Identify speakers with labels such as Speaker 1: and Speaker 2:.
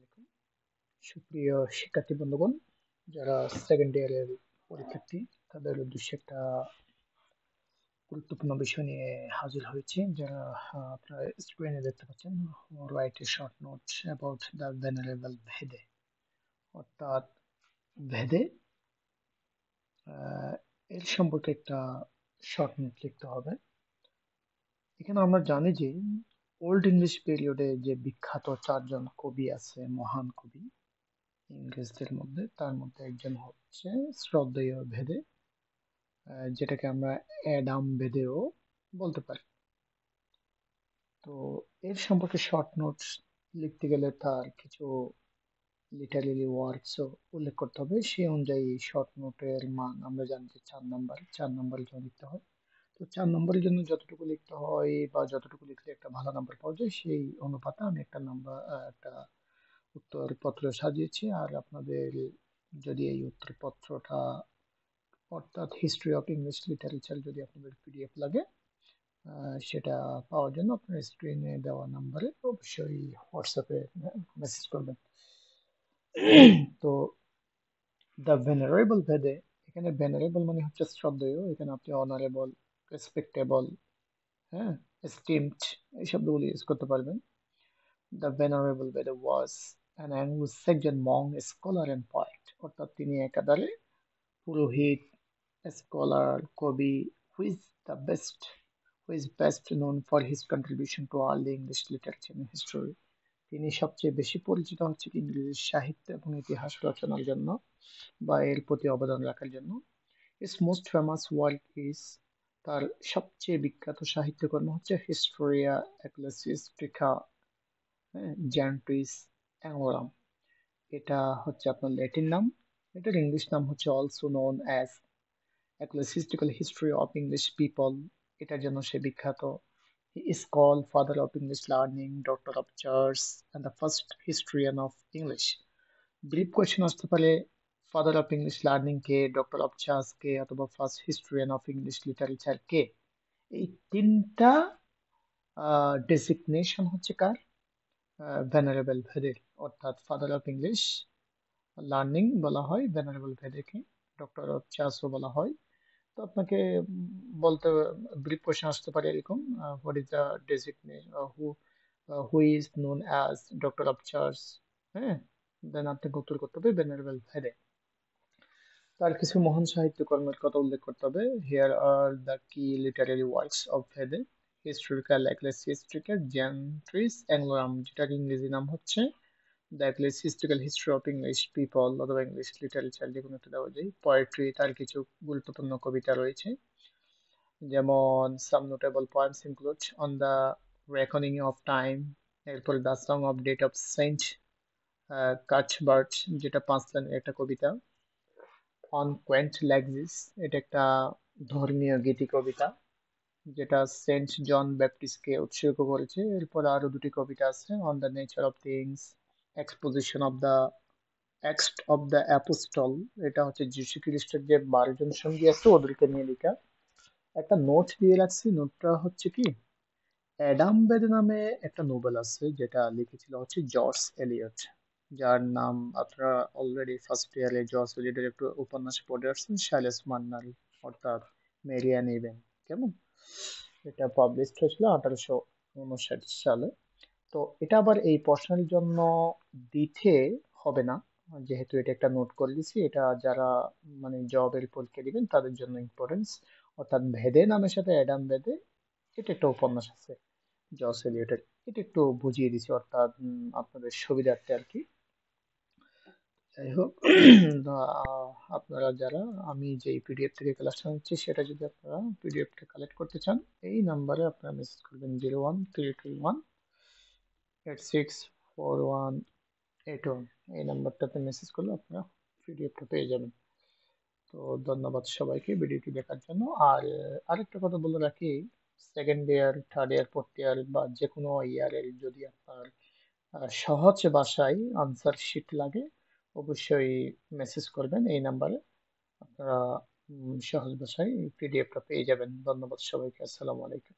Speaker 1: আলাইকুম সুপ্রিয় শিক্ষার্থী বন্ধুগণ, যারা সেকেন্ড ইয়ারের পরীক্ষার্থী তাদের উদ্দেশ্যে একটা গুরুত্বপূর্ণ বিষয় নিয়ে হাজির হয়েছি। যারা আপনারা স্ক্রিনে দেখতে পাচ্ছেন, write a short note about the venerable ভেদে, অর্থাৎ ভেদে এর সম্পর্কে একটা শর্ট নোট লিখতে হবে। এখানে আমরা জানি যে ওল্ড ইংলিশ পিরিয়ডে যে বিখ্যাত চারজন কবি আছে, মহান কবি ইংরেজদের মধ্যে, তার মধ্যে একজন হচ্ছে শ্রদ্ধেয় ভেদে, যেটাকে আমরা অ্যাডাম বেদেও বলতে পারি। তো এর সম্পর্কে শর্ট নোটস লিখতে গেলে তার কিছু লিটারেরি ওয়ার্কসও উল্লেখ করতে হবে। সেই অনুযায়ী শর্ট নোটের মান আমরা জানি যে 4 নম্বরের জন্য লিখতে হয়। তো 4 নম্বরের জন্য যতটুকু লিখতে হয় বা যতটুকু লিখলে একটা ভালো নাম্বার পাওয়া যায়, সেই অনুপাতে আমি একটা উত্তরপত্র সাজিয়েছি। আর আপনাদের যদি এই উত্তরপত্রটা, অর্থাৎ হিস্ট্রি অফ ইংলিশ লিটারেচার, যদি আপনাদের পিডিএফ লাগে, সেটা পাওয়ার জন্য আপনার স্ক্রিনে দেওয়া নাম্বারে অবশ্যই হোয়াটসঅ্যাপে মেসেজ করবেন। তো দ্য ভেনারেবল ভেদে, এখানে ভেনারেবল মানে হচ্ছে শ্রদ্ধেয়। এখানে আপনি অনারেবল, রেসপেক্টেবল, হ্যাঁ, এস্টিমড, এই শব্দগুলো ইউজ করতে পারবেন। দ্য ভেনারেবল ভেদে was an Anglo-Saxon Monk, scholar and poet, অর্থাৎ তিনি একাধারে পুরোহিত, স্কলার, কবি, who is the best who is best known for his contribution to early English literature and history. তিনি সবচেয়ে বেশি পরিচিত হচ্ছে ইংরেজি সাহিত্য এবং ইতিহাস রচনার জন্য বা এর প্রতি অবদান রাখার জন্য। His most famous work is, তার সবচেয়ে বিখ্যাত সাহিত্যকর্ম হচ্ছে হিস্টোরিয়া এক্লেসিস্টিকা জেন্ট্রিস অ্যাংলোরাম। এটা হচ্ছে আপনার ল্যাটিন নাম। এটার ইংলিশ নাম হচ্ছে also known as ecclesiastical history of English people, এটার জন্য সে বিখ্যাত। He is called father of English learning, doctor of church, and the first historian of English. Brief question আসতে পারে, ফাদার অফ ইংলিশ লার্নিং কে, doctor of church কে, অথবা first historian of English literature কে। এই তিনটা ডেজিগনেশন হচ্ছে কার? Venerable ভেদের। অর্থাৎ ফাদার অফ ইংলিশ লার্নিং বলা হয় ভেনারেবল ভেদেকে, ডক্টর অফ চার্চও বলা হয়। তো আপনাকে বলতে, ব্রিফ কোশ্চেন আসতে পারে এরকম, what is the designate, who is known as doctor of church, হ্যাঁ, দেন আপনাকে উত্তর করতে হবে ভেনারেবল ভেদে। তার কিছু মহান সাহিত্যকর্মের কথা উল্লেখ করতে হবে। হিয়ার আর দ্য কি লিটারারি ওয়ার্কস অফ ভেদে, হিস্টোরিক্যাল এক্লেসিয়াস্টিক্যাল জেন্ট্রিস অ্যাংলোরাম, যেটার ইংরেজি নাম হচ্ছে the ecclesiastical history of English people, অথবা ইংলিশ লিটারেচার, যে কোনো একটা দেওয়া যায়। পোয়েট্রি, তার কিছু গুরুত্বপূর্ণ কবিতা রয়েছে, যেমন some notable poems include on the reckoning of time, এরপর the song of date of saint Cuthbert, যেটা 5 লাইনের একটা কবিতা। অন কোয়েন্ট লেগজিস, এটা একটা ধর্মীয় গীতি কবিতা, যেটা সেন্ট জন ব্যাপটিস্টকে উৎসর্গ করেছে। এরপর আরো দুটি কবিতা আছে, on the nature of things, exposition of the এক্সট অফ দ্য অ্যাপোস্টল, এটা হচ্ছে যীশু খ্রিস্টের যে 12 জন সঙ্গী আছে ওদেরকে নিয়ে লেখা। একটা নোট দিয়ে রাখছি, নোটটা হচ্ছে কি, অ্যাডাম বেদ নামে একটা নোবেল আছে, যেটা লিখেছিল হচ্ছে জর্জ এলিয়ট, যার নাম আপনারা অলরেডি ফার্স্ট ইয়ারে জর্জ এলিয়টের একটু উপন্যাস পড়ে আসছেন, শাইলেস মান্নাল, অর্থাৎ মেরিয়ান ইভেন, কেমন। এটা পাবলিশড হয়েছিল 1859 সালে। তো এটা আবার এই প্রশ্নের জন্য দিতে হবে না, যেহেতু এটা একটা নোট করে দিছি, এটা যারা মানে জবের পরীক্ষা দিবেন তাদের জন্য ইম্পর্টেন্স। অর্থাৎ ভেদে নামের সাথে অ্যাডাম ভেদে, এটা একটা উপন্যাস আছে জর্জ এলিয়টের, এটা একটু বুঝিয়ে দিছি, অর্থাৎ আপনাদের সুবিধার্থে আর কি। যাই হোক, আপনারা যারা, আমি যে পিডিএফ থেকে ক্লাসটা নিচ্ছি, সেটা যদি আপনারা পিডিএফটা কালেক্ট করতে চান, এই নাম্বারে আপনারা মেসেজ করবেন 01321864181, এই নাম্বারটাতে মেসেজ করলে আপনারা পিডিএফটা পেয়ে যাবেন। তো ধন্যবাদ সবাইকে ভিডিওটি দেখার জন্য। আর আরেকটা কথা বলে রাখি, second year, third year, fourth year বা যে কোনো ইয়ারের যদি আপনার সহজ ভাষায় আনসার শিট লাগে, অবশ্যই মেসেজ করবেন এই নাম্বারে, আপনারা সহজ ভাষায় পিডিএফটা পেয়ে যাবেন। ধন্যবাদ সবাইকে, আসসালামু আলাইকুম।